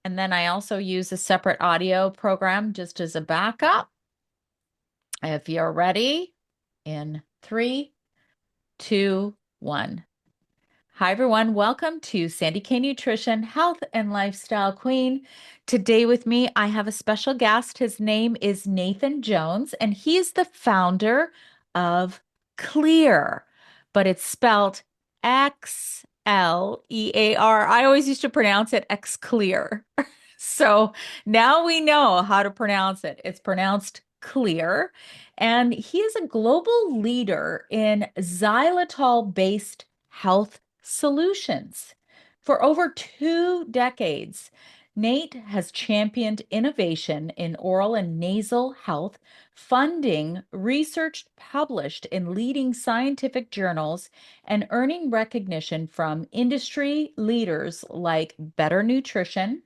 And then I also use a separate audio program just as a backup. If you're ready, in three, two, one. Hi, everyone. Welcome to Sandy K Nutrition, Health and Lifestyle Queen. Today with me, I have a special guest. His name is Nathan Jones, and he's the founder of Xlear, but it's spelled Xlear. I always used to pronounce it Xlear. So now we know how to pronounce it. It's pronounced clear. And he is a global leader in xylitol-based health solutions. For over 2 decades, Nate has championed innovation in oral and nasal health, funding research published in leading scientific journals and earning recognition from industry leaders like Better Nutrition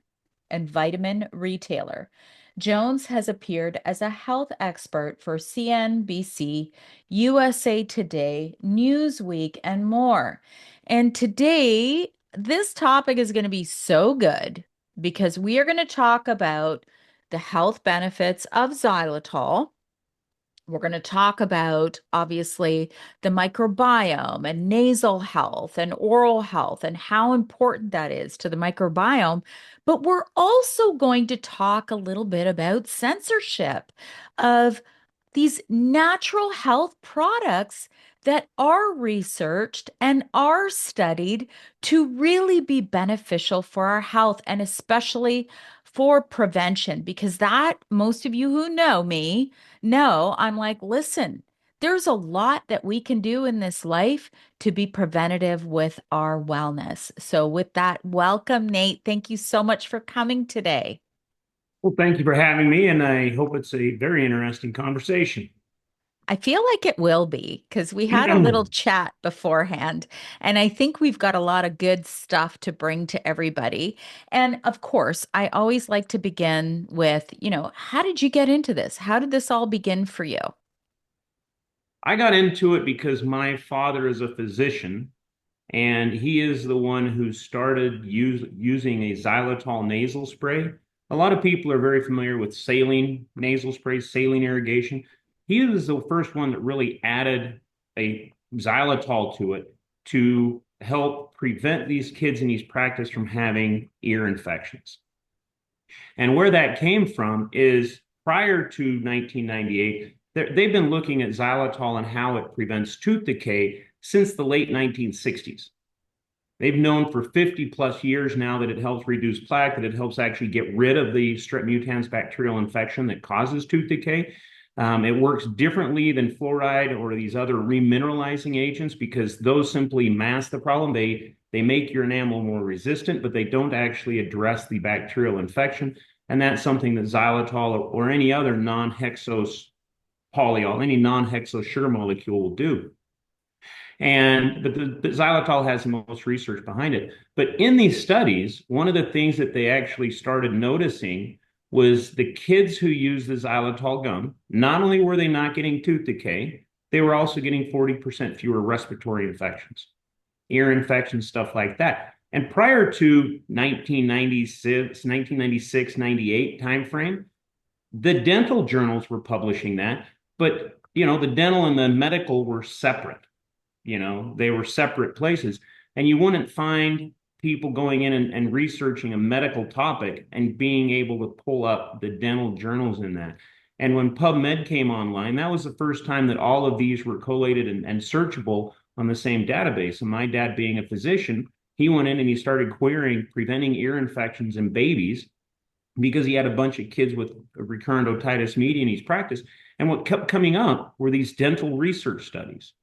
and Vitamin Retailer. Jones has appeared as a health expert for CNBC, USA Today, Newsweek, and more. And today, this topic is going to be so good because we are going to talk about the health benefits of xylitol. We're going to talk about, obviously, the microbiome and nasal health and oral health and how important that is to the microbiome. But we're also going to talk a little bit about censorship of these natural health products that are researched and are studied to really be beneficial for our health and especially for prevention. Because that, most of you who know me know, I'm like, listen, there's a lot that we can do in this life to be preventative with our wellness. So, with that, welcome, Nate. Thank you so much for coming today. Well, thank you for having me, and I hope it's a very interesting conversation. I feel like it will be because we had a little chat beforehand, and I think we've got a lot of good stuff to bring to everybody. And of course, I always like to begin with, how did you get into this? How did this all begin for you? I got into it because my father is a physician, and he is the one who started using a xylitol nasal spray. A lot of people are very familiar with saline nasal sprays, saline irrigation. He was the first one that really added a xylitol to it to help prevent these kids in his practice from having ear infections. And where that came from is prior to 1998, they've been looking at xylitol and how it prevents tooth decay since the late 1960s. They've known for 50 plus years now that it helps reduce plaque, that it helps actually get rid of the strep mutans bacterial infection that causes tooth decay. It works differently than fluoride or these other remineralizing agents because those simply mask the problem. They make your enamel more resistant, but they don't actually address the bacterial infection. And that's something that xylitol or any other non-hexose polyol, any non-hexose sugar molecule will do. But the xylitol has the most research behind it. But in these studies, one of the things that they actually started noticing was the kids who used the xylitol gum, not only were they not getting tooth decay, they were also getting 40% fewer respiratory infections, ear infections, stuff like that. And prior to 1996, 98 timeframe, the dental journals were publishing that, but the dental and the medical were separate. They were separate places. And you wouldn't find people going in and researching a medical topic and being able to pull up the dental journals in that. And when PubMed came online, that was the first time that all of these were collated and searchable on the same database. And my dad, being a physician, he went in and he started querying preventing ear infections in babies because he had a bunch of kids with recurrent otitis media in his practice. And what kept coming up were these dental research studies.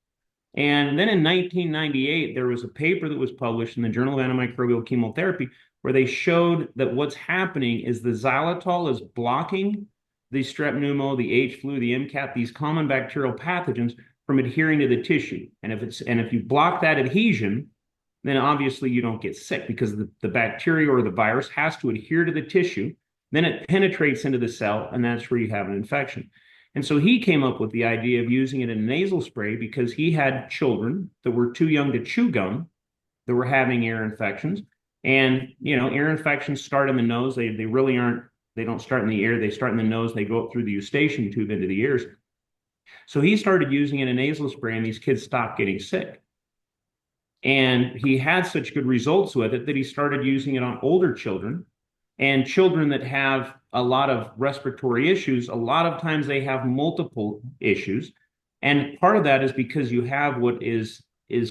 And then in 1998, there was a paper that was published in the Journal of Antimicrobial Chemotherapy where they showed that what's happening is the xylitol is blocking the strep pneumo, the H flu, the MCAT, these common bacterial pathogens from adhering to the tissue. And if you block that adhesion, then obviously you don't get sick because the bacteria or the virus has to adhere to the tissue. Then it penetrates into the cell, and that's where you have an infection. And so he came up with the idea of using it in a nasal spray because he had children that were too young to chew gum that were having ear infections. And, ear infections start in the nose. They really aren't, they don't start in the ear. They start in the nose. They go up through the eustachian tube into the ears. So he started using it in a nasal spray, and these kids stopped getting sick. And he had such good results with it that he started using it on older children and children that have a lot of respiratory issues. A lot of times they have multiple issues. And part of that is because you have what is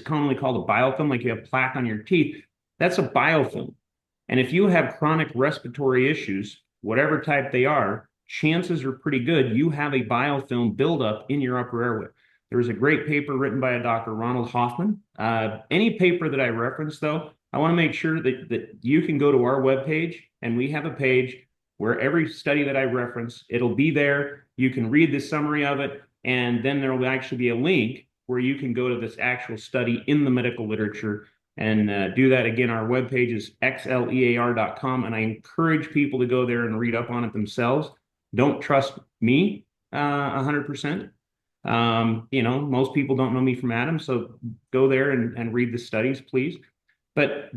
commonly called a biofilm, like you have plaque on your teeth. That's a biofilm. And if you have chronic respiratory issues, whatever type they are, chances are pretty good you have a biofilm buildup in your upper airway. There was a great paper written by a Dr. Ronald Hoffman. Any paper that I reference, though, I want to make sure that you can go to our webpage, and we have a page where every study that I reference, it'll be there. You can read the summary of it, and then there will actually be a link where you can go to this actual study in the medical literature and do that. Again, our webpage is xlear.com, and I encourage people to go there and read up on it themselves. Don't trust me 100%. Most people don't know me from Adam, so go there and read the studies, please. But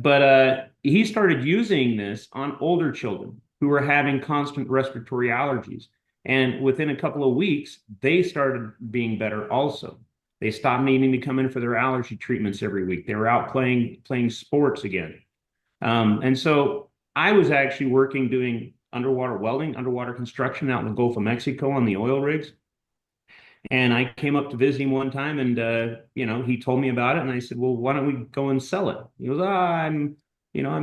he started using this on older children who were having constant respiratory allergies. And within a couple of weeks, they started being better also. They stopped needing to come in for their allergy treatments every week. They were out playing sports again. And so I was actually working doing underwater welding, underwater construction out in the Gulf of Mexico on the oil rigs. And I came up to visit him one time, and he told me about it, and I said, "Well, why don't we go and sell it?" He goes, I'm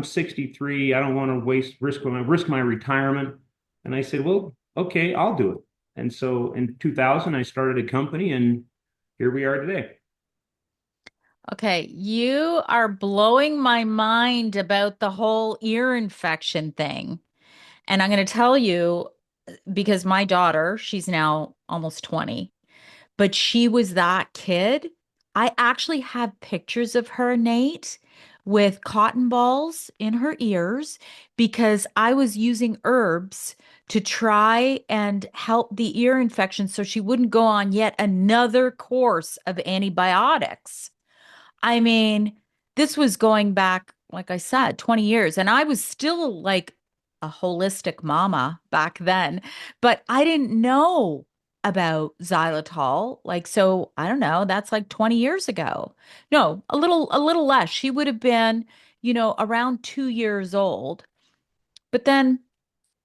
63. I don't want to risk my retirement." And I said, "Well, okay, I'll do it." And so in 2000, I started a company, and here we are today. Okay, you are blowing my mind about the whole ear infection thing. And I'm going to tell you because my daughter, she's now almost 20, but she was that kid. I actually have pictures of her, Nate, with cotton balls in her ears because I was using herbs to try and help the ear infection so she wouldn't go on yet another course of antibiotics. I mean, this was going back, like I said, 20 years, and I was still like a holistic mama back then, but I didn't know about xylitol. Like, so I don't know, that's like 20 years ago. No, a little less. She would have been, around 2 years old. But then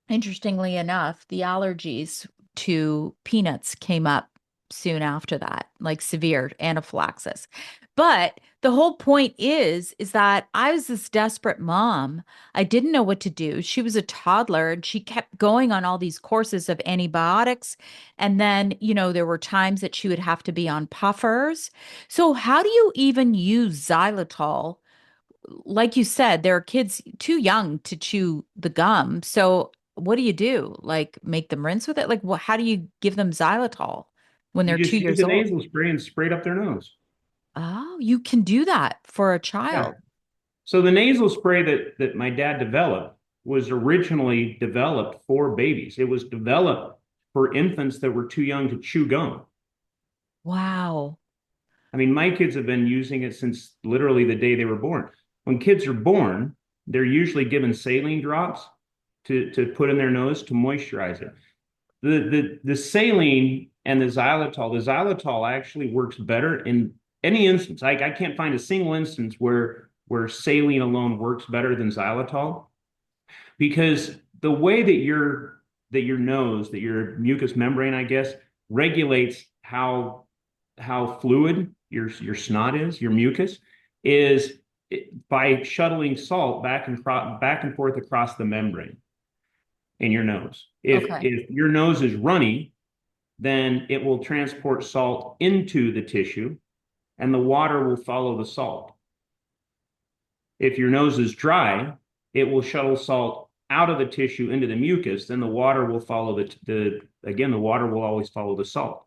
interestingly enough, the allergies to peanuts came up soon after that, like severe anaphylaxis. But the whole point is that I was this desperate mom. I didn't know what to do. She was a toddler and she kept going on all these courses of antibiotics. And then, there were times that she would have to be on puffers. So how do you even use xylitol? Like you said, there are kids too young to chew the gum. So what do you do? Like make them rinse with it? Like, how do you give them xylitol when You they're two just use years a old? nasal spray and spray it up their nose. Oh, you can do that for a Yeah. child. So the nasal spray that my dad developed was originally developed for babies. It was developed for infants that were too young to chew gum. Wow. I mean, my kids have been using it since literally the day they were born. When kids are born, they're usually given saline drops to put in their nose to moisturize it. The saline and the xylitol actually works better in any instance. I can't find a single instance where saline alone works better than xylitol because the way that your mucous membrane, I guess, regulates how fluid your snot is, your mucus, is by shuttling salt back and forth across the membrane in your nose. Okay. If your nose is runny, then it will transport salt into the tissue, and the water will follow the salt. If your nose is dry, it will shuttle salt out of the tissue into the mucus, then the water will follow the water will always follow the salt.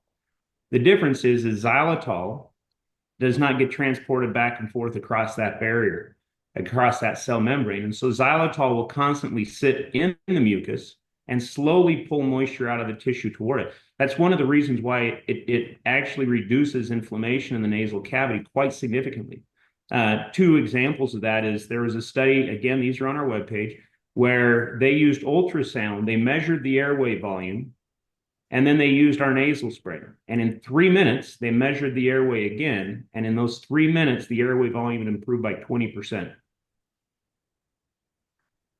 The difference is xylitol does not get transported back and forth across that barrier, across that cell membrane. And so xylitol will constantly sit in the mucus and slowly pull moisture out of the tissue toward it. That's one of the reasons why it actually reduces inflammation in the nasal cavity quite significantly. Two examples of that is there was a study, again, these are on our webpage, where they used ultrasound. They measured the airway volume, and then they used our nasal spray. And in 3 minutes, they measured the airway again. And in those 3 minutes, the airway volume improved by 20%.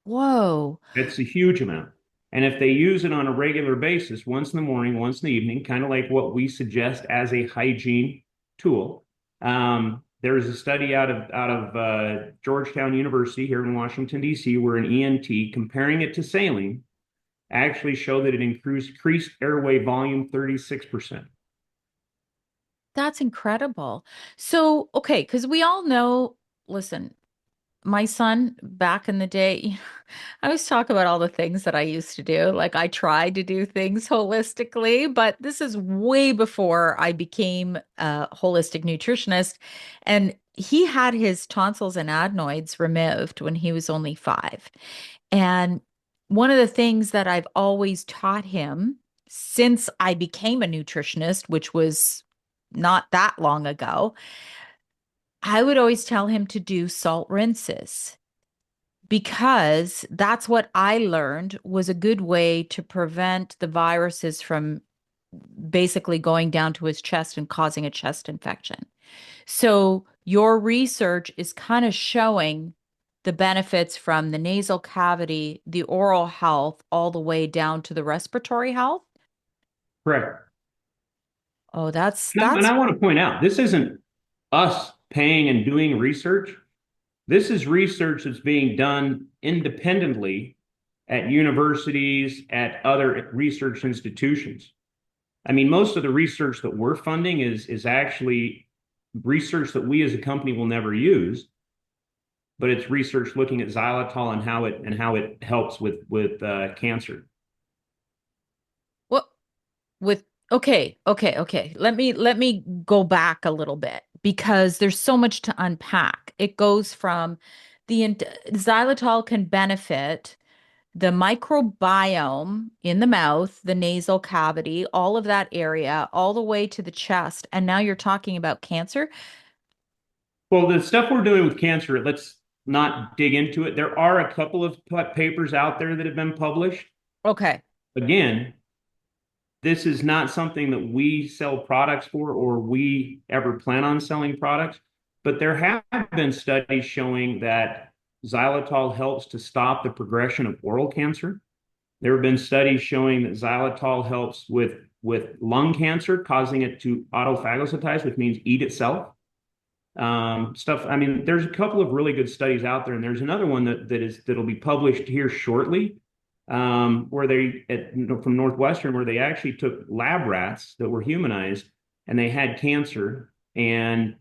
Whoa. It's a huge amount. And if they use it on a regular basis, once in the morning, once in the evening, kind of like what we suggest as a hygiene tool, there's a study out of Georgetown University here in Washington, D.C., where an ENT comparing it to saline actually showed that it increased airway volume 36%. That's incredible. So, okay, because we all know, listen, my son back in the day, I always talk about all the things that I used to do. Like I tried to do things holistically, but this is way before I became a holistic nutritionist. And he had his tonsils and adenoids removed when he was only 5. And one of the things that I've always taught him since I became a nutritionist, which was not that long ago, I would always tell him to do salt rinses because that's what I learned was a good way to prevent the viruses from basically going down to his chest and causing a chest infection. So your research is kind of showing the benefits from the nasal cavity, the oral health, all the way down to the respiratory health. Correct. Oh, that's And that's I want to point out, this isn't us paying and doing research. This is research that's being done independently at universities, at other research institutions. I mean, most of the research that we're funding is actually research that we as a company will never use, but it's research looking at xylitol and how it helps with cancer. what with okay. Let me go back a little bit because there's so much to unpack. It goes from xylitol can benefit the microbiome in the mouth, the nasal cavity, all of that area, all the way to the chest. And now you're talking about cancer. Well, the stuff we're doing with cancer, let's not dig into it. There are a couple of papers out there that have been published. Okay. Again, this is not something that we sell products for or we ever plan on selling products, but there have been studies showing that xylitol helps to stop the progression of oral cancer. There have been studies showing that xylitol helps with lung cancer, causing it to autophagocytize, which means eat itself. Stuff. I mean, there's a couple of really good studies out there, and there's another one that'll be published here shortly, where from Northwestern, where they actually took lab rats that were humanized and they had cancer, and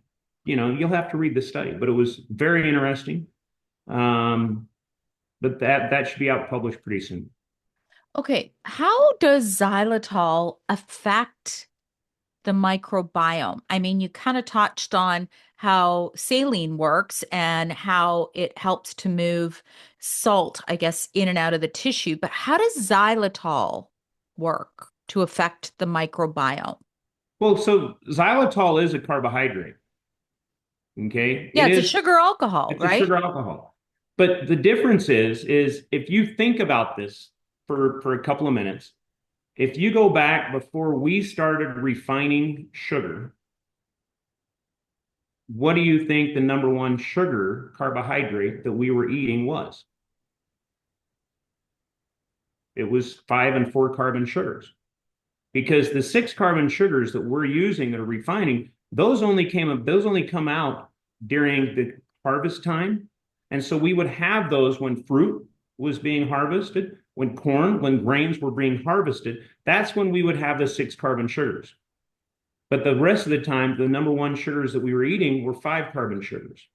you'll have to read the study, but it was very interesting. Um, but that should be out published pretty soon. Okay. How does xylitol affect the microbiome? I mean, you kind of touched on how saline works and how it helps to move salt, I guess, in and out of the tissue, but how does xylitol work to affect the microbiome? Well, so xylitol is a carbohydrate. Okay, Yeah, it's a sugar alcohol, it's a right? sugar alcohol. But the difference is if you think about this for a couple of minutes, if you go back before we started refining sugar, what do you think the number one sugar carbohydrate that we were eating was? It was 5 and 4 carbon sugars. Because the 6 carbon sugars that we're using that are refining, those only come out during the harvest time. And so we would have those when fruit was being harvested, when grains were being harvested, that's when we would have the 6 carbon sugars. But the rest of the time, the number one sugars that we were eating were 5 carbon sugars.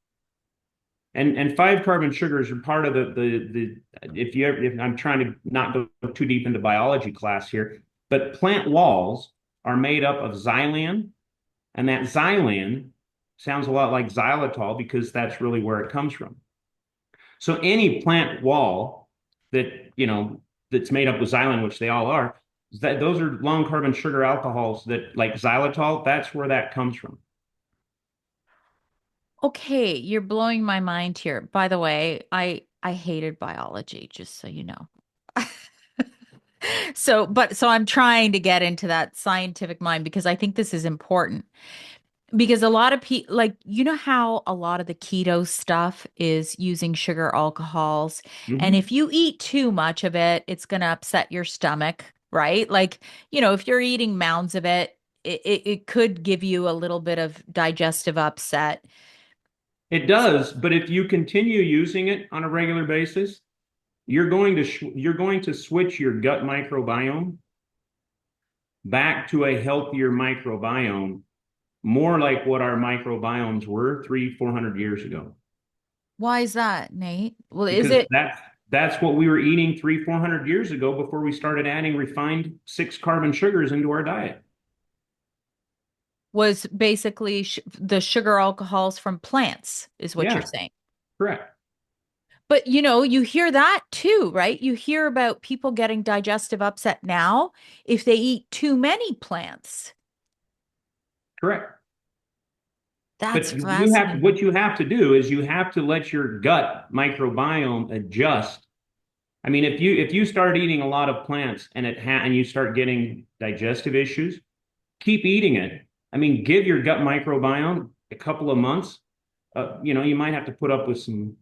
And 5 carbon sugars are part of the if I'm trying to not go too deep into biology class here, but plant walls are made up of xylan, and that xylan sounds a lot like xylitol because that's really where it comes from. So any plant wall that's made up with xylan, which they all are, those are long carbon sugar alcohols that like xylitol, that's where that comes from. Okay, you're blowing my mind here. By the way, I hated biology, just so you know. So I'm trying to get into that scientific mind because I think this is important. Because a lot of people, like, you know how a lot of the keto stuff is using sugar alcohols. And Hmm. if you eat too much of it, it's going to upset your stomach, right? Like, if you're eating mounds of it, it could give you a little bit of digestive upset. It does, but if you continue using it on a regular basis, you're going to switch your gut microbiome back to a healthier microbiome, more like what our microbiomes were 300, 400 years ago. Why is that, Nate? Well, is Because it that's what we were eating 300, 400 years ago before we started adding refined six carbon sugars into our diet. was basically the sugar alcohols from plants, is what you're Yeah, saying. correct. But you hear that too, right? You hear about people getting digestive upset now if they eat too many plants. Correct. That's But what fascinating. you have to do is you have to let your gut microbiome adjust. I mean, if you start eating a lot of plants and you start getting digestive issues, keep eating it. I mean, give your gut microbiome a couple of months. You might have to put up with some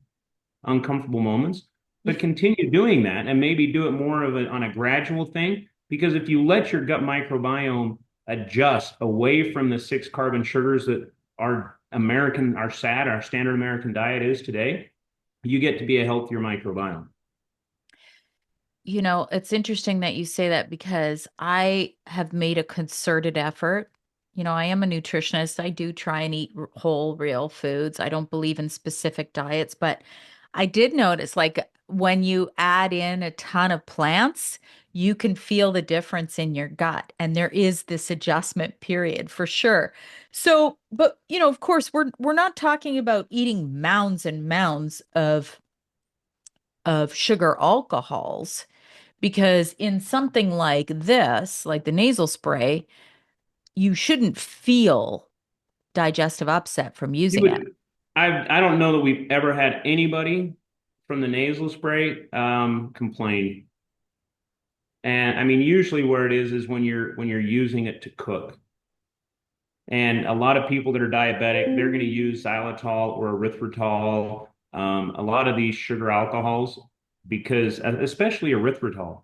uncomfortable moments, but continue doing that and maybe do it more on a gradual thing. Because if you let your gut microbiome adjust away from the six carbon sugars that our standard American diet is today, you get to be a healthier microbiome. It's interesting that you say that because I have made a concerted effort. I am a nutritionist. I do try and eat whole, real foods. I don't believe in specific diets, but I did notice like when you add in a ton of plants, you can feel the difference in your gut. And there is this adjustment period for sure. So, but of course, we're not talking about eating mounds and mounds of sugar alcohols because in something like this, like the nasal spray, you shouldn't feel digestive upset from You using it. would, I don't know that we've ever had anybody from the nasal spray complain. And I mean, usually where it is when you're using it to cook. And a lot of people that are diabetic, they're going to use xylitol or erythritol, a lot of these sugar alcohols, because especially erythritol,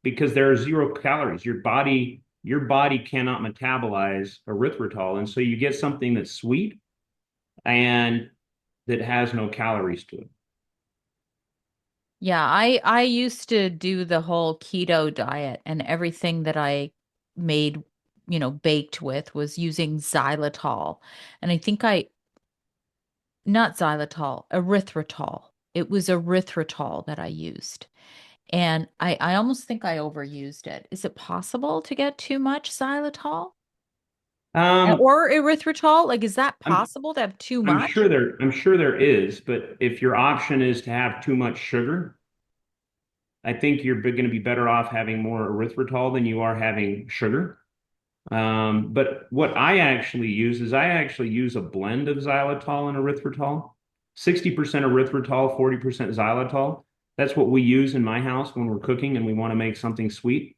because there are 0 calories. Your body cannot metabolize erythritol, and so you get something that's sweet and that has no calories to it. Yeah, I used to do the whole keto diet and everything that I made, baked with was using xylitol. And I think not xylitol, erythritol. It was erythritol that I used. And I almost think I overused it. Is it possible to get too much xylitol Um, or erythritol? Like, is that I'm possible to have too I'm much? sure there is, but if your option is to have too much sugar, I think you're going to be better off having more erythritol than you are having sugar. But what I actually use a blend of xylitol and erythritol, 60% erythritol, 40% xylitol. That's what we use in my house when we're cooking and we want to make something sweet.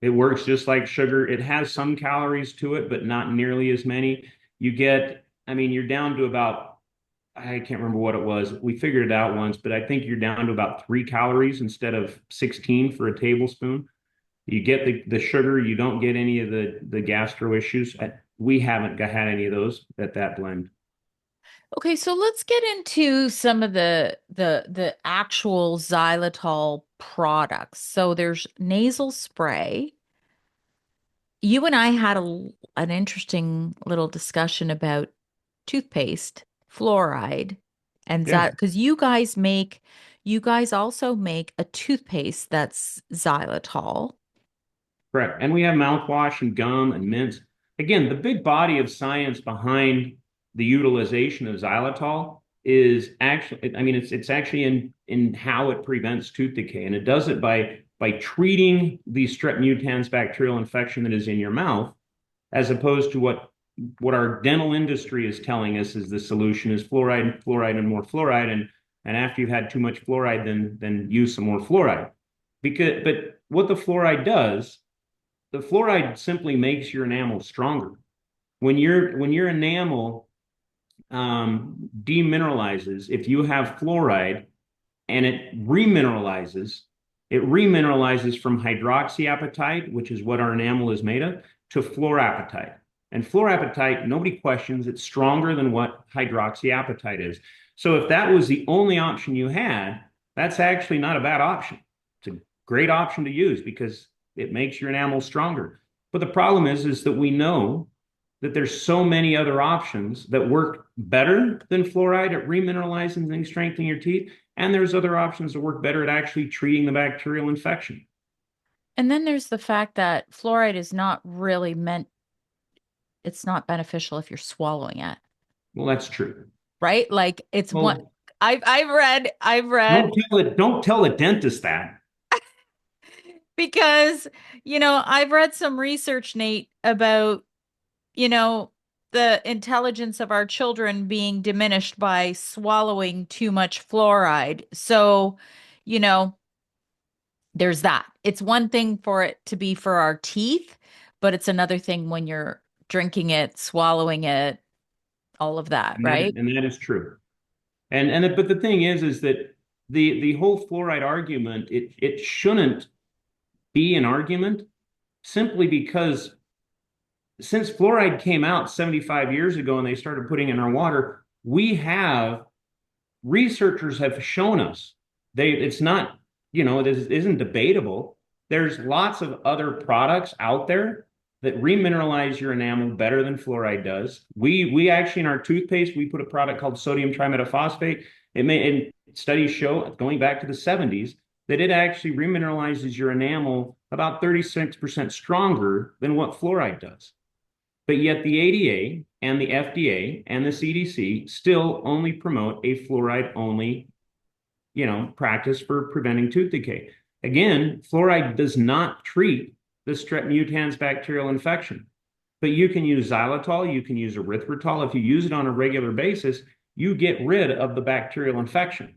It works just like sugar. It has some calories to it, but not nearly as many. I mean, you're down to about, I can't remember what it was. We figured it out once, but I think you're down to about 3 calories instead of 16 for a tablespoon. You get the sugar, you don't get any of the gastro issues. We haven't had any of those at that blend. Okay, so let's get into some of the actual xylitol products. So there's nasal spray. You and I had an interesting little discussion about toothpaste, fluoride, and Yeah, that because you guys also make a toothpaste that's xylitol. correct. And we have mouthwash and gum and mints. Again, the big body of science behind the utilization of xylitol is actually, I mean, it's actually in how it prevents tooth decay, and it does it by treating the strep mutans bacterial infection that is in your mouth, as opposed to what what our dental industry is telling us is the solution is fluoride, fluoride, and more fluoride. And after you've had too much fluoride, then use some more fluoride. But what the fluoride does, the fluoride simply makes your enamel stronger. When your enamel demineralizes, if you have fluoride and it remineralizes from hydroxyapatite, which is what our enamel is made of, to fluorapatite. And fluorapatite, nobody questions, it's stronger than what hydroxyapatite is. So if that was the only option you had, that's actually not a bad option. It's a great option to use because it makes your enamel stronger. But the problem is that we know that there's so many other options that work better than fluoride at remineralizing and strengthening your teeth. And there's other options that work better at actually treating the bacterial infection. And then there's the fact that fluoride is not really meant, it's not beneficial if you're swallowing it, Well, that's true. right? Like it's one Well, I've read don't tell the dentist that. because, I've read some research, Nate, about, you know, the intelligence of our children being diminished by swallowing too much fluoride. So, you know, there's that. It's one thing for it to be for our teeth, but it's another thing when you're drinking it, swallowing it, all of that, And that, right? and that is true. But the thing is that the whole fluoride argument, it shouldn't be an argument simply because since fluoride came out 75 years ago and they started putting in our water, we have researchers have shown us it's not, it isn't debatable. There's lots of other products out there that remineralize your enamel better than fluoride does. We actually in our toothpaste we put a product called sodium trimetaphosphate. And studies show going back to the 70s that it actually remineralizes your enamel about 36% stronger than what fluoride does. But yet the ADA and the FDA and the CDC still only promote a fluoride only, practice for preventing tooth decay. Again, fluoride does not treat the strep mutans bacterial infection, but you can use xylitol, you can use erythritol. If you use it on a regular basis, you get rid of the bacterial infection.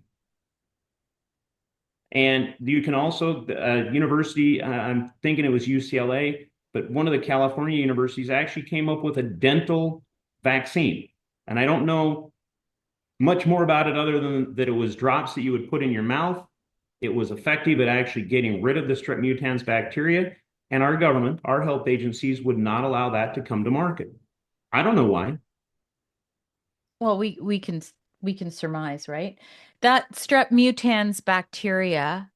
And you can also, university, I'm thinking it was UCLA, but one of the California universities actually came up with a dental vaccine. And I don't know much more about it other than that it was drops that you would put in your mouth. It was effective at actually getting rid of the strep mutans bacteria. And our government, our health agencies would not allow that to come to market. I don't know why. Well, we can surmise, right? That strep mutans bacteria,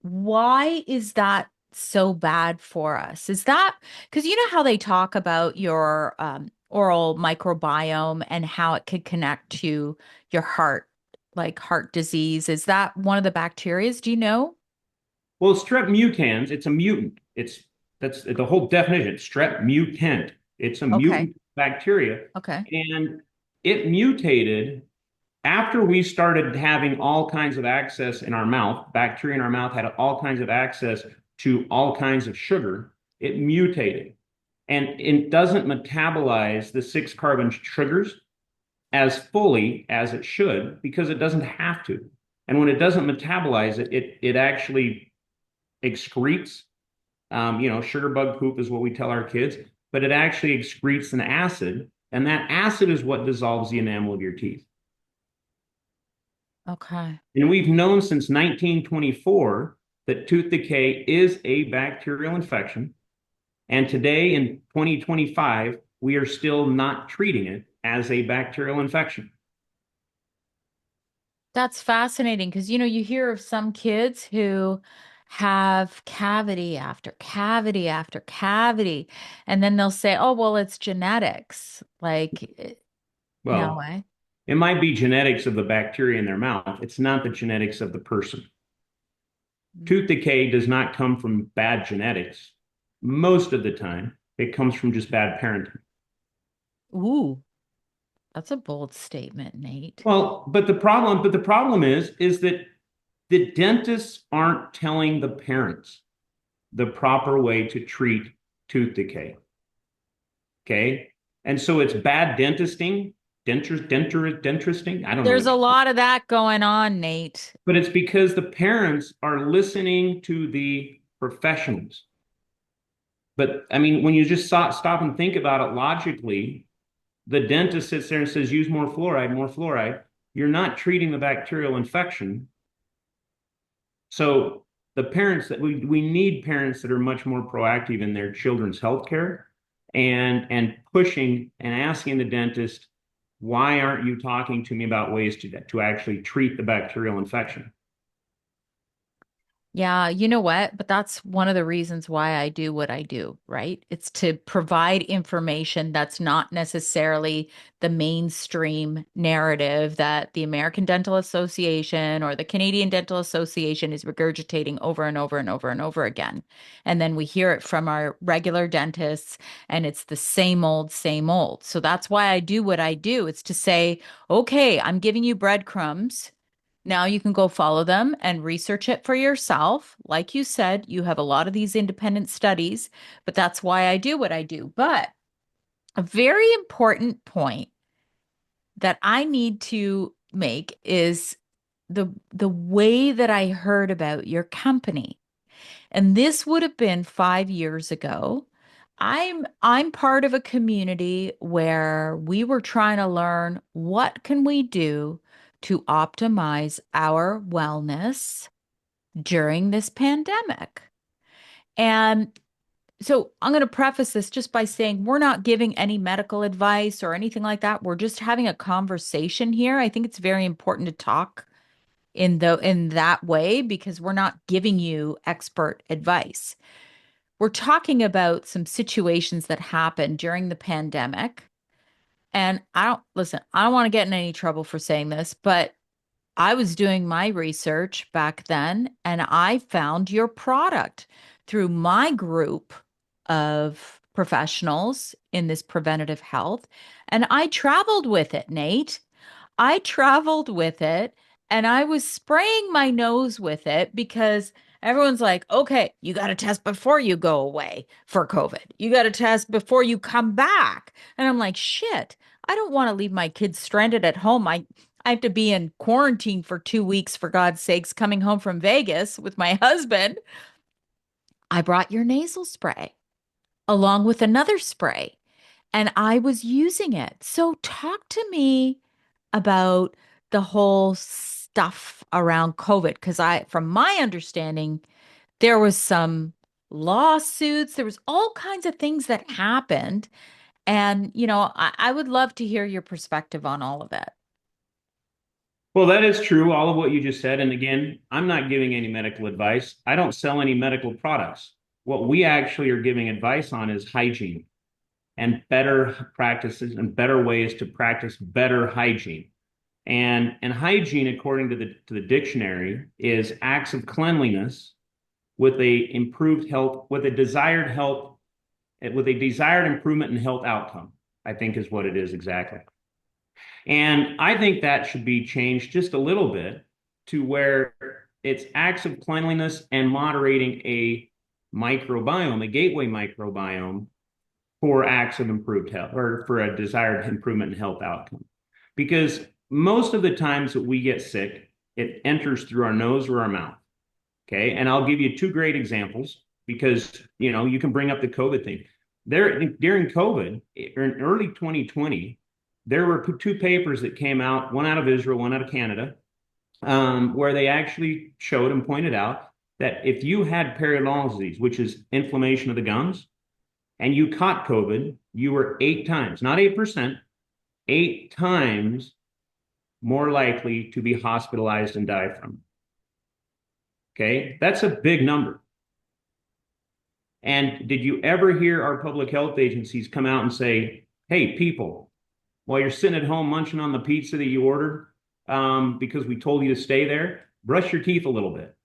why is that so bad for us? Is that because you know how they talk about your oral microbiome and how it could connect to your heart, like heart disease? Is that one of the bacterias? Do you know? Well, strep mutans, it's a mutant. That's the whole definition. Strep mutant. It's a Okay. mutant bacteria. Okay. And it mutated after we started having all kinds of access in our mouth. Bacteria in our mouth had all kinds of access to all kinds of sugar. It mutated. And it doesn't metabolize the six carbon sugars as fully as it should because it doesn't have to. And when it doesn't metabolize it, it actually excretes, sugar bug poop is what we tell our kids, but it actually excretes an acid, and that acid is what dissolves the enamel of your teeth. Okay. And we've known since 1924 that tooth decay is a bacterial infection. And today in 2025, we are still not treating it as a bacterial infection. That's fascinating because you hear of some kids who have cavity after cavity after cavity, and then they'll say, "Oh, well, it's genetics." Like, no Well, way. it might be genetics of the bacteria in their mouth. It's not the genetics of the person. Tooth decay does not come from bad genetics. Most of the time, it comes from just bad parenting. Ooh, that's a bold statement, Nate. Well, but the problem is that the dentists aren't telling the parents the proper way to treat tooth decay. Okay. And so it's bad dentisting, dentisting. I don't know There's what a you call it. lot of that going on, Nate. But it's because the parents are listening to the professionals. But I mean, when you just stop and think about it logically, the dentist sits there and says, use more fluoride, more fluoride. You're not treating the bacterial infection. So the parents that we need parents that are much more proactive in their children's health care and pushing and asking the dentist, why aren't you talking to me about ways to actually treat the bacterial infection? Yeah, you know what? But that's one of the reasons why I do what I do, right? It's to provide information that's not necessarily the mainstream narrative that the American Dental Association or the Canadian Dental Association is regurgitating over and over and over and over again. And then we hear it from our regular dentists, and it's the same old, same old. So that's why I do what I do. It's to say, okay, I'm giving you breadcrumbs. Now you can go follow them and research it for yourself. Like you said, you have a lot of these independent studies, but that's why I do what I do. But a very important point that I need to make is the way that I heard about your company. And this would have been 5 years ago. I'm part of a community where we were trying to learn what can we do to optimize our wellness during this pandemic. And so I'm going to preface this just by saying we're not giving any medical advice or anything like that. We're just having a conversation here. I think it's very important to talk in that way because we're not giving you expert advice. We're talking about some situations that happened during the pandemic. And I don't want to get in any trouble for saying this, but I was doing my research back then and I found your product through my group of professionals in this preventative health. And I traveled with it, Nate. I traveled with it and I was spraying my nose with it because everyone's like, okay, you got to test before you go away for COVID. You got to test before you come back. And I'm like, shit, I don't want to leave my kids stranded at home. I have to be in quarantine for 2 weeks, for God's sakes, coming home from Vegas with my husband. I brought your nasal spray along with another spray and I was using it. So talk to me about the whole stuff around COVID because from my understanding, there was some lawsuits, there was all kinds of things that happened. And, I would love to hear your perspective on all of it. Well, that is true, all of what you just said. And again, I'm not giving any medical advice. I don't sell any medical products. What we actually are giving advice on is hygiene and better practices and better ways to practice better hygiene. And hygiene, according to the dictionary, is acts of cleanliness with a improved health, with a desired health, with a desired improvement in health outcome, I think is what it is exactly. And I think that should be changed just a little bit to where it's acts of cleanliness and moderating a microbiome, a gateway microbiome for acts of improved health or for a desired improvement in health outcome. Because most of the times that we get sick, it enters through our nose or our mouth. Okay. And I'll give you two great examples because, you can bring up the COVID thing. During COVID, in early 2020, there were two papers that came out, one out of Israel, one out of Canada, where they actually showed and pointed out that if you had periodontal disease, which is inflammation of the gums, and you caught COVID, you were 8 times, not 8%, 8 times more likely to be hospitalized and die from it. Okay, that's a big number. And did you ever hear our public health agencies come out and say, hey, people, while you're sitting at home munching on the pizza that you ordered because we told you to stay there, brush your teeth a little bit?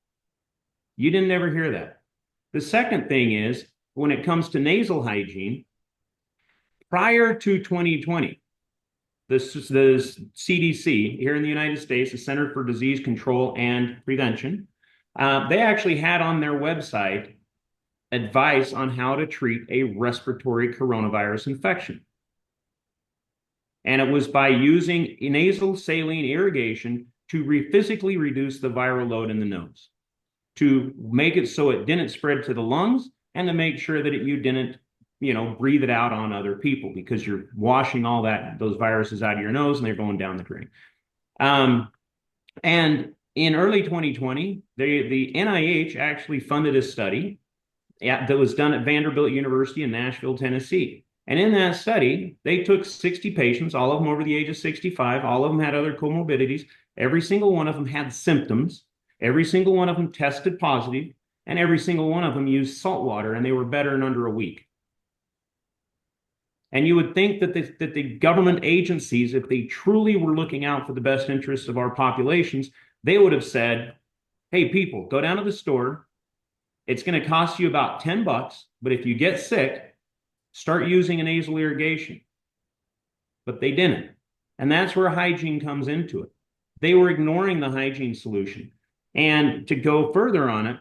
You didn't ever hear that. The second thing is when it comes to nasal hygiene, prior to 2020, the CDC here in the United States, the Center for Disease Control and Prevention, they actually had on their website advice on how to treat a respiratory coronavirus infection. And it was by using nasal saline irrigation to physically reduce the viral load in the nose, to make it so it didn't spread to the lungs, and to make sure that you didn't, breathe it out on other people, because you're washing all those viruses out of your nose and they're going down the drain. And in early 2020, the NIH actually funded a study that was done at Vanderbilt University in Nashville, Tennessee. And in that study, they took 60 patients, all of them over the age of 65. All of them had other comorbidities. Every single one of them had symptoms. Every single one of them tested positive. And every single one of them used salt water, and they were better in under a week. And you would think that the government agencies, if they truly were looking out for the best interests of our populations, they would have said, hey, people, go down to the store. It's going to cost you about $10, but if you get sick, start using a nasal irrigation. But they didn't. And that's where hygiene comes into it. They were ignoring the hygiene solution. And to go further on it,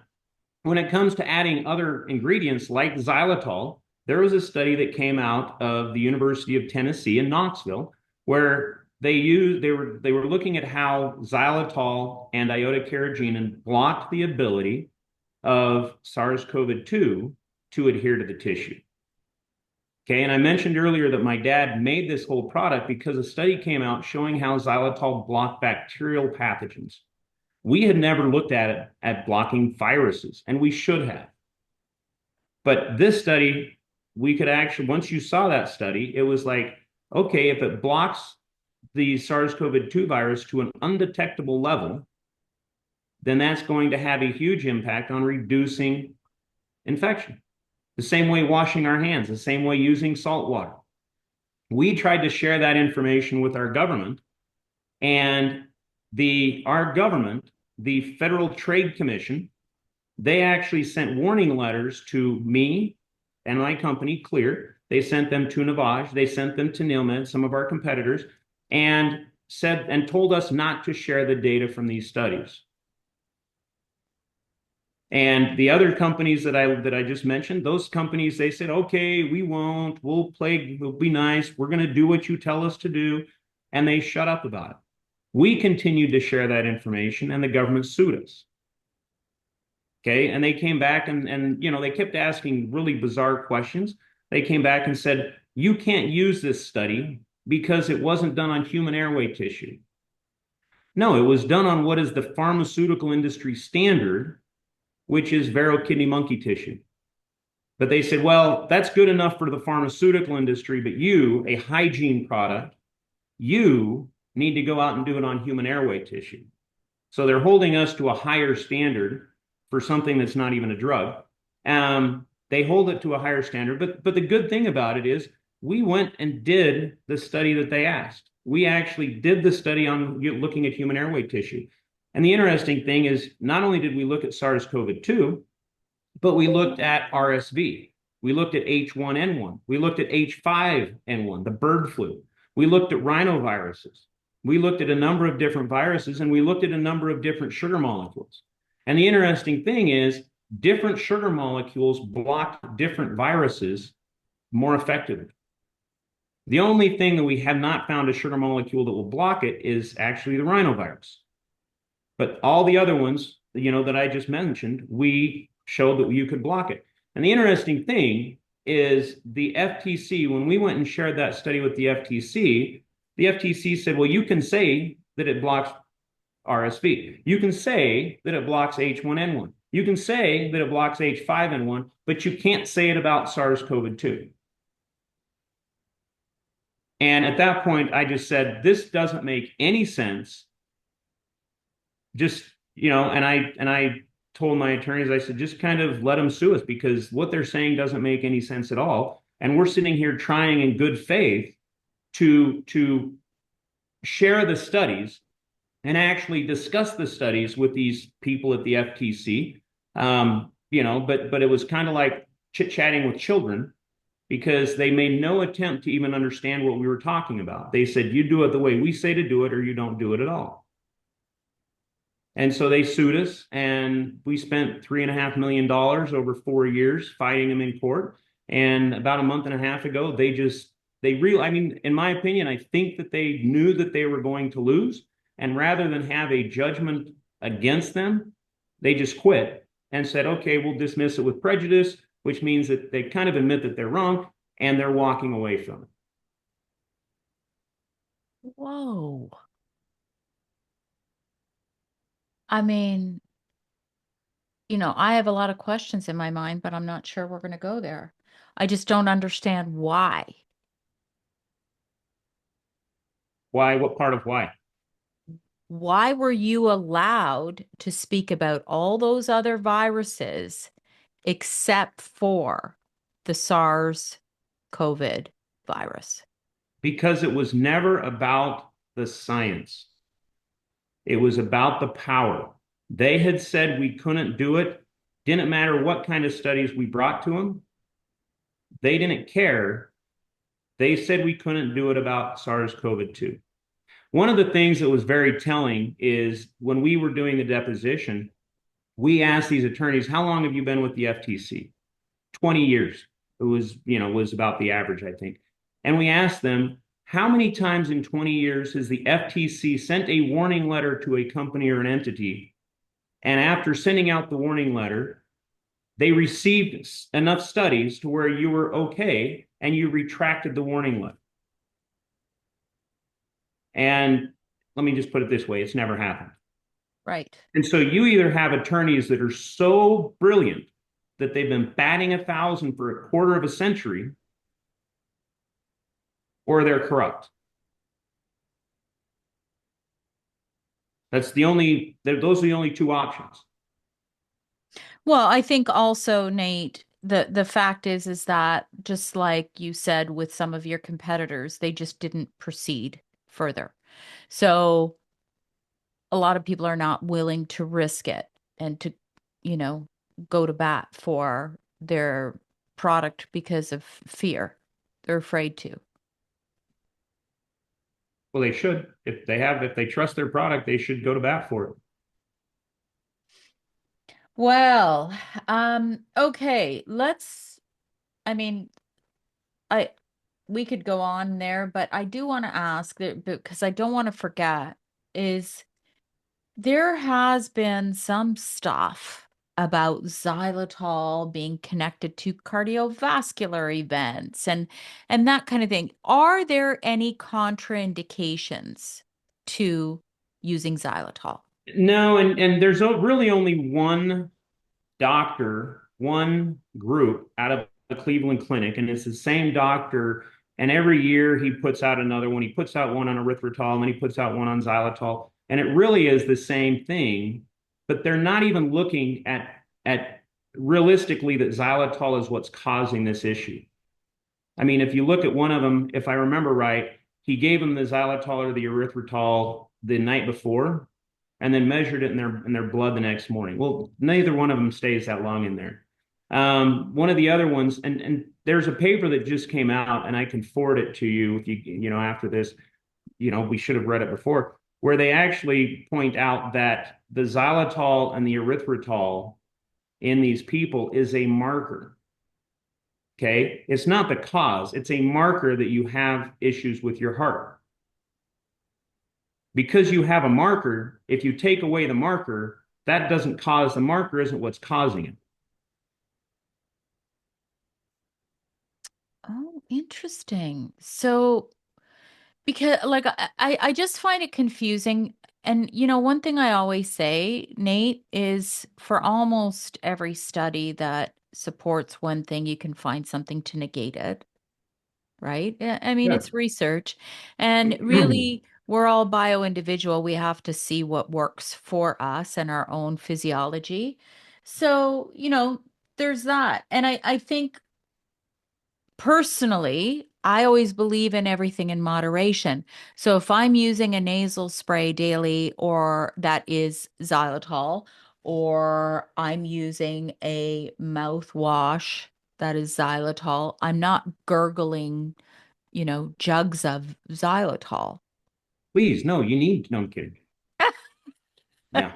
when it comes to adding other ingredients like xylitol, there was a study that came out of the University of Tennessee in Knoxville where they were looking at how xylitol and iota-carrageenan blocked the ability of SARS-CoV-2 to adhere to the tissue. Okay, and I mentioned earlier that my dad made this whole product because a study came out showing how xylitol blocked bacterial pathogens. We had never looked at it at blocking viruses, and we should have. But this study, we could actually, once you saw that study, it was like, okay, if it blocks the SARS-CoV-2 virus to an undetectable level, then that's going to have a huge impact on reducing infection. The same way washing our hands, the same way using salt water. We tried to share that information with our government, and our government, the Federal Trade Commission, they actually sent warning letters to me and my company, Xlear. They sent them to Navage, they sent them to NeilMed, some of our competitors, and told us not to share the data from these studies. And the other companies that I just mentioned, those companies, they said, okay, we won't, we'll be nice, we're going to do what you tell us to do. And they shut up about it. We continued to share that information, and the government sued us. Okay, and they came back and they kept asking really bizarre questions. They came back and said, you can't use this study because it wasn't done on human airway tissue. No, it was done on what is the pharmaceutical industry standard, which is vero kidney monkey tissue. But they said, well, that's good enough for the pharmaceutical industry, but you, a hygiene product, you need to go out and do it on human airway tissue. So they're holding us to a higher standard for something that's not even a drug. They hold it to a higher standard. But the good thing about it is we went and did the study that they asked. We actually did the study on looking at human airway tissue. And the interesting thing is, not only did we look at SARS-CoV-2, but we looked at RSV. We looked at H1N1. We looked at H5N1, the bird flu. We looked at rhinoviruses. We looked at a number of different viruses, and we looked at a number of different sugar molecules. And the interesting thing is, different sugar molecules block different viruses more effectively. The only thing that we have not found a sugar molecule that will block it is actually the rhinovirus. But all the other ones, that I just mentioned, we showed that you could block it. And the interesting thing is the FTC, when we went and shared that study with the FTC said, well, you can say that it blocks RSV. You can say that it blocks H1N1. You can say that it blocks H5N1, but you can't say it about SARS-CoV-2. And at that point, I just said, this doesn't make any sense. Just, and I told my attorneys, I said, just kind of let them sue us, because what they're saying doesn't make any sense at all. And we're sitting here trying in good faith to share the studies and actually discuss the studies with these people at the FTC. But it was kind of like chit-chatting with children, because they made no attempt to even understand what we were talking about. They said, you do it the way we say to do it, or you don't do it at all. And so they sued us, and we spent $3.5 million over 4 years fighting them in court. And about a month and a half ago, they just I mean, in my opinion, I think that they knew that they were going to lose. And rather than have a judgment against them, they just quit and said, okay, we'll dismiss it with prejudice, which means that they kind of admit that they're wrong and they're walking away from it. Whoa. I mean, I have a lot of questions in my mind, but I'm not sure we're going to go there. I just don't understand why. Why? What part of why? Why were you allowed to speak about all those other viruses except for the SARS COVID virus? Because it was never about the science. It was about the power. They had said we couldn't do it. Didn't matter what kind of studies we brought to them. They didn't care. They said we couldn't do it about SARS-CoV-2. One of the things that was very telling is when we were doing the deposition, we asked these attorneys, how long have you been with the FTC? 20 years. It was about the average, I think. And we asked them, how many times in 20 years has the FTC sent a warning letter to a company or an entity? And after sending out the warning letter, they received enough studies to where you were okay and you retracted the warning letter. And let me just put it this way, it's never happened. Right. And so you either have attorneys that are so brilliant that they've been batting 1,000 for a quarter of a century, or they're corrupt. Those are the only two options. Well, I think also, Nate, the fact is that just like you said with some of your competitors, they just didn't proceed further. So a lot of people are not willing to risk it and to, you know, go to bat for their product because of fear. They're afraid to. Well, they should. If they trust their product, they should go to bat for it. Well, okay, I mean, I we could go on there, but I do want to ask that because I don't want to forget is there has been some stuff about xylitol being connected to cardiovascular events and that kind of thing. Are there any contraindications to using xylitol? No, and there's really only one doctor, one group out of the Cleveland Clinic, and it's the same doctor. And every year he puts out another one. He puts out one on erythritol, and then he puts out one on xylitol. And it really is the same thing, but they're not even looking at realistically that xylitol is what's causing this issue. I mean, if you look at one of them, if I remember right, he gave them the xylitol or the erythritol the night before, and then measured it in their blood the next morning. Well, neither one of them stays that long in there. One of the other ones, and there's a paper that just came out, and I can forward it to you if after this. We should have read it before, where they actually point out that the xylitol and the erythritol in these people is a marker. Okay, it's not the cause; it's a marker that you have issues with your heart. Because you have a marker, if you take away the marker, that doesn't cause the marker isn't what's causing it. Oh, interesting. So, because like I just find it confusing. And one thing I always say, Nate, is for almost every study that supports one thing, you can find something to negate it, right? I mean, Yeah. it's research. And really, we're all bio-individual. We have to see what works for us and our own physiology. So, there's that. And I think personally, I always believe in everything in moderation. So if I'm using a nasal spray daily, or that is xylitol, or I'm using a mouthwash that is xylitol, I'm not gurgling, jugs of xylitol. Please, no, you need, no, I'm kidding. Yeah.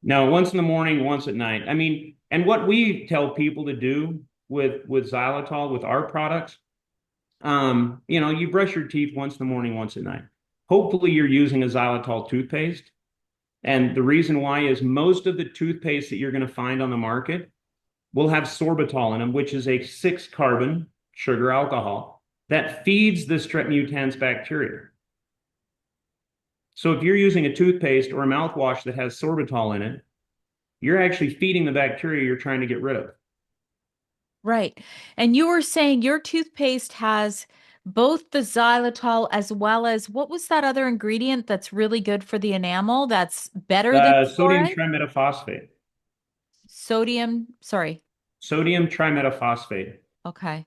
No, once in the morning, once at night. I mean, and what we tell people to do with xylitol, with our products, You brush your teeth once in the morning, once at night. Hopefully, you're using a xylitol toothpaste. And the reason why is most of the toothpaste that you're going to find on the market will have sorbitol in them, which is a six carbon sugar alcohol that feeds the strep mutans bacteria. So if you're using a toothpaste or a mouthwash that has sorbitol in it, you're actually feeding the bacteria you're trying to get rid of. Right. And you were saying your toothpaste has both the xylitol as well as what was that other ingredient that's really good for the enamel that's better than Sodium fluoride? trimetaphosphate. Sodium, sorry. Sodium trimetaphosphate. Okay.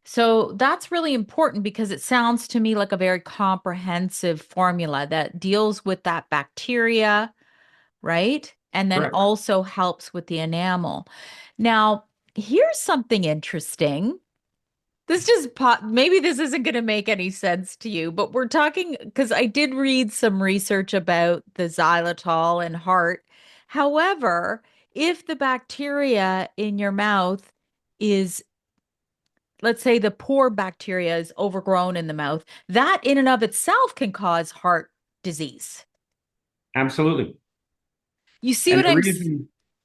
So that's really important because it sounds to me like a very comprehensive formula that deals with that bacteria, right? And then Correct. also helps with the enamel. Now, here's something interesting. This just pop, maybe this isn't going to make any sense to you, but we're talking because I did read some research about the xylitol and heart. However, if the bacteria in your mouth is, let's say the poor bacteria is overgrown in the mouth, that in and of itself can cause heart disease. Absolutely. You see And what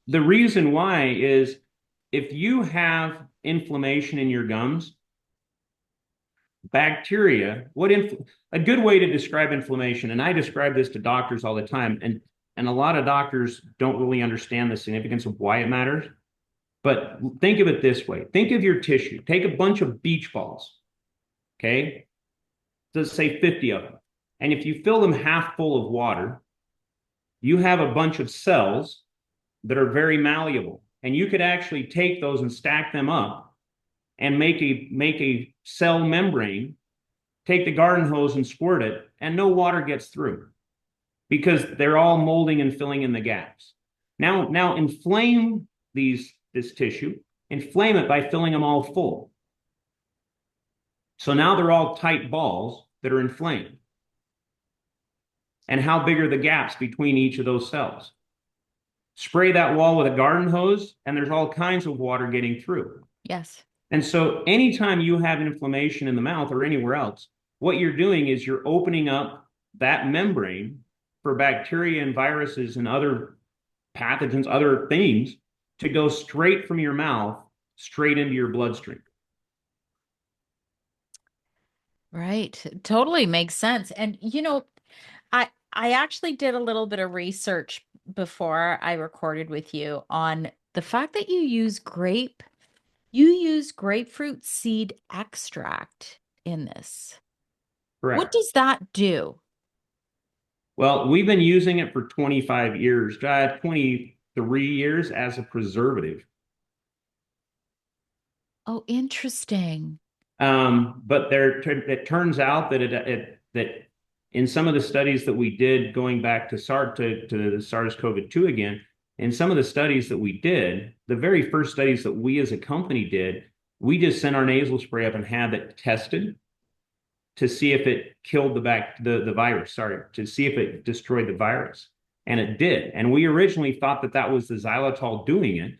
the I'm, reason why is if you have inflammation in your gums, bacteria, a good way to describe inflammation, and I describe this to doctors all the time, and a lot of doctors don't really understand the significance of why it matters. But think of it this way. Think of your tissue. Take a bunch of beach balls, okay? Let's say 50 of them. And if you fill them half full of water, you have a bunch of cells that are very malleable. And you could actually take those and stack them up and make a cell membrane, take the garden hose and squirt it, and no water gets through because they're all molding and filling in the gaps. Now inflame this tissue, inflame it by filling them all full. So now they're all tight balls that are inflamed. And how big are the gaps between each of those cells? Spray that wall with a garden hose, and there's all kinds of water getting through. yes. And so, anytime you have inflammation in the mouth or anywhere else, what you're doing is you're opening up that membrane for bacteria and viruses and other pathogens, other things to go straight from your mouth straight into your bloodstream. Right. Totally makes sense. And I actually did a little bit of research before I recorded with you on the fact that you use grapefruit seed extract in this. What Correct. does that do? Well, we've been using it for 25 years, 23 years as a preservative. Oh, interesting. But it turns out that that in some of the studies that we did going back to to the SARS-CoV-2 again, in some of the studies that we did, the very first studies that we as a company did, we just sent our nasal spray up and had it tested to see if it killed the virus, sorry, to see if it destroyed the virus. And it did. And we originally thought that that was the xylitol doing it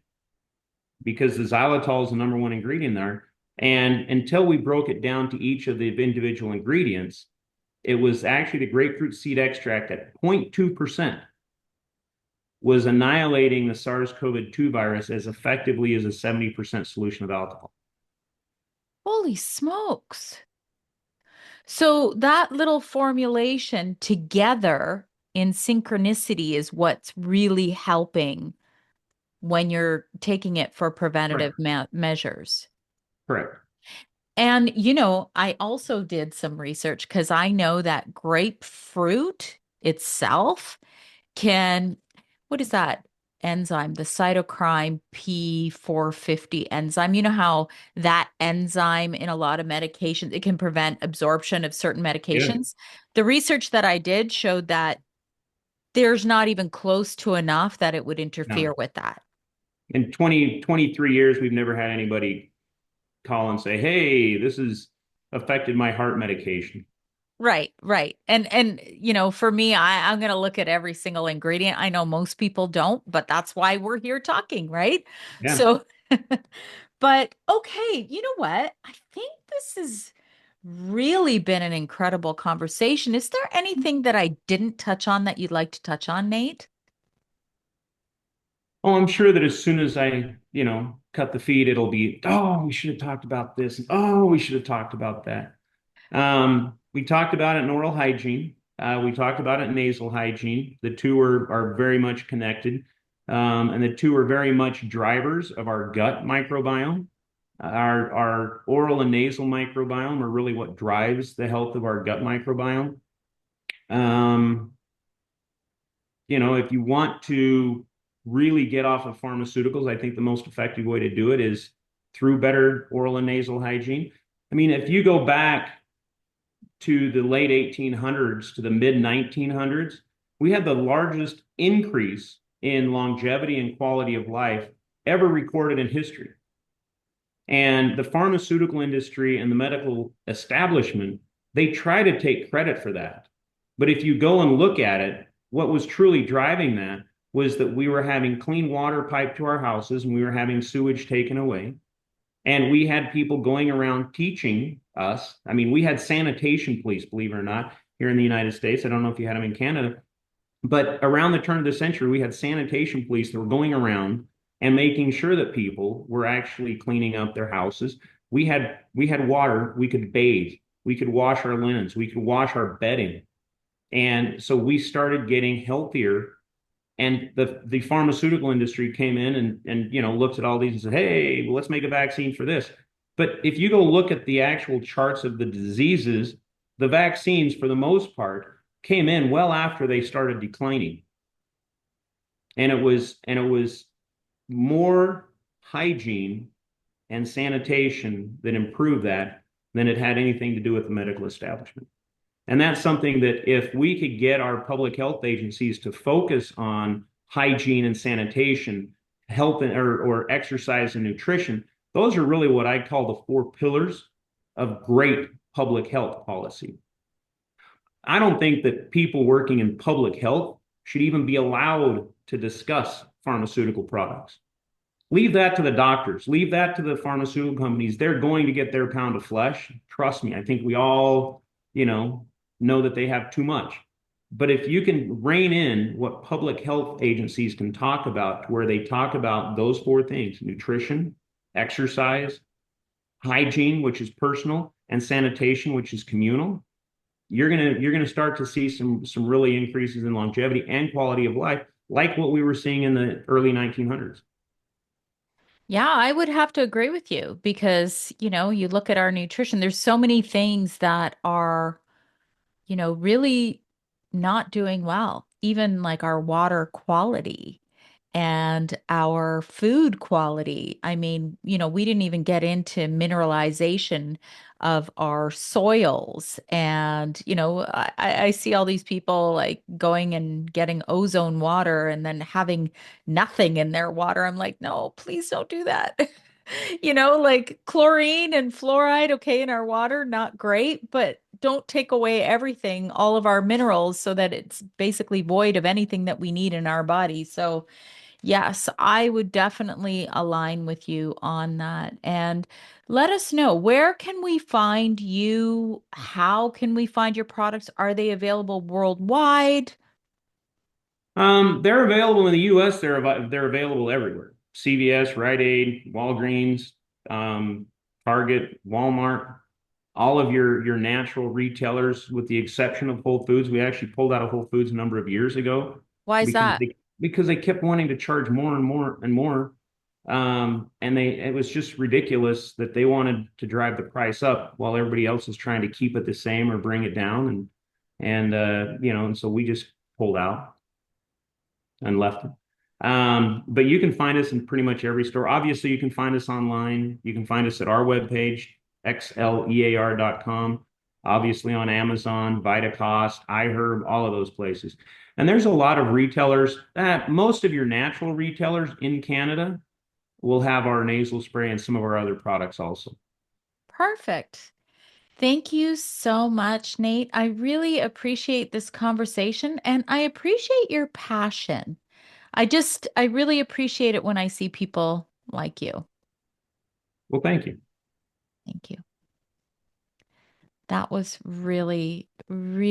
because the xylitol is the number one ingredient there. And until we broke it down to each of the individual ingredients, it was actually the grapefruit seed extract at 0.2% was annihilating the SARS-CoV-2 virus as effectively as a 70% solution of alcohol. Holy smokes. So that little formulation together in synchronicity is what's really helping when you're taking it for preventative Correct. measures. Correct. And, I also did some research because I know that grapefruit itself can, what is that enzyme? The cytochrome P450 enzyme. You know how that enzyme in a lot of medications, it can prevent absorption of certain Yeah. medications. The research that I did showed that there's not even close to enough that it would interfere No. with that. In 23 years, we've never had anybody call and say, hey, this has affected my heart medication. Right, right. And for me, I'm gonna look at every single ingredient. I know most people don't, but that's why we're here talking, right? Yeah. So, but okay, you know what? I think this is really been an incredible conversation. Is there anything that I didn't touch on that you'd like to touch on, Nate? Oh, I'm sure that as soon as I, cut the feed, it'll be, oh, we should have talked about this. Oh, we should have talked about that. We talked about it in oral hygiene. We talked about it in nasal hygiene. The two are very much connected. And the two are very much drivers of our gut microbiome. Our oral and nasal microbiome are really what drives the health of our gut microbiome. Um, if you want to really get off of pharmaceuticals, I think the most effective way to do it is through better oral and nasal hygiene. I mean, if you go back to the late 1800s to the mid 1900s, we had the largest increase in longevity and quality of life ever recorded in history. And the pharmaceutical industry and the medical establishment, they try to take credit for that. But if you go and look at it, what was truly driving that was that we were having clean water piped to our houses and we were having sewage taken away. And we had people going around teaching us. I mean, we had sanitation police, believe it or not, here in the United States. I don't know if you had them in Canada, but around the turn of the century, we had sanitation police that were going around and making sure that people were actually cleaning up their houses. We had water, we could bathe, we could wash our linens, we could wash our bedding. And so we started getting healthier, and the pharmaceutical industry came in and looked at all these and said, hey, well, let's make a vaccine for this. But if you go look at the actual charts of the diseases, the vaccines, for the most part, came in well after they started declining. And it was more hygiene and sanitation that improved that than it had anything to do with the medical establishment. And that's something that if we could get our public health agencies to focus on hygiene and sanitation, health or exercise and nutrition, those are really what I call the four pillars of great public health policy. I don't think that people working in public health should even be allowed to discuss pharmaceutical products. Leave that to the doctors, leave that to the pharmaceutical companies. They're going to get their pound of flesh. Trust me, I think we all, know that they have too much. But if you can rein in what public health agencies can talk about, where they talk about those four things: nutrition, exercise, hygiene, which is personal, and sanitation, which is communal, you're gonna start to see some really increases in longevity and quality of life, like what we were seeing in the early 1900s. Yeah, I would have to agree with you because, you look at our nutrition, there's so many things that are really not doing well. Even like our water quality and our food quality. I mean, we didn't even get into mineralization of our soils. And, I see all these people like going and getting ozone water and then having nothing in their water. I'm like, no, please don't do that. Like chlorine and fluoride, okay, in our water, not great, but don't take away everything, all of our minerals, so that it's basically void of anything that we need in our body. So, yes, I would definitely align with you on that. And let us know, where can we find you? How can we find your products? Are they available worldwide? They're available in the U.S. They're available everywhere. CVS, Rite Aid, Walgreens, um, Target, Walmart, all of your natural retailers, with the exception of Whole Foods. We actually pulled out of Whole Foods a number of years ago Why is because that? they kept wanting to charge more and more and more. And it was just ridiculous that they wanted to drive the price up while everybody else is trying to keep it the same or bring it down. And so we just pulled out and left it. But you can find us in pretty much every store. Obviously, you can find us online. You can find us at our webpage, xlear.com. Obviously on Amazon, Vitacost, iHerb, all of those places. And there's a lot of retailers. Most of your natural retailers in Canada will have our nasal spray and some of our other products also. Perfect. Thank you so much, Nate. I really appreciate this conversation and I appreciate your passion. I really appreciate it when I see people like you. Well, thank you. Thank you. That was really, really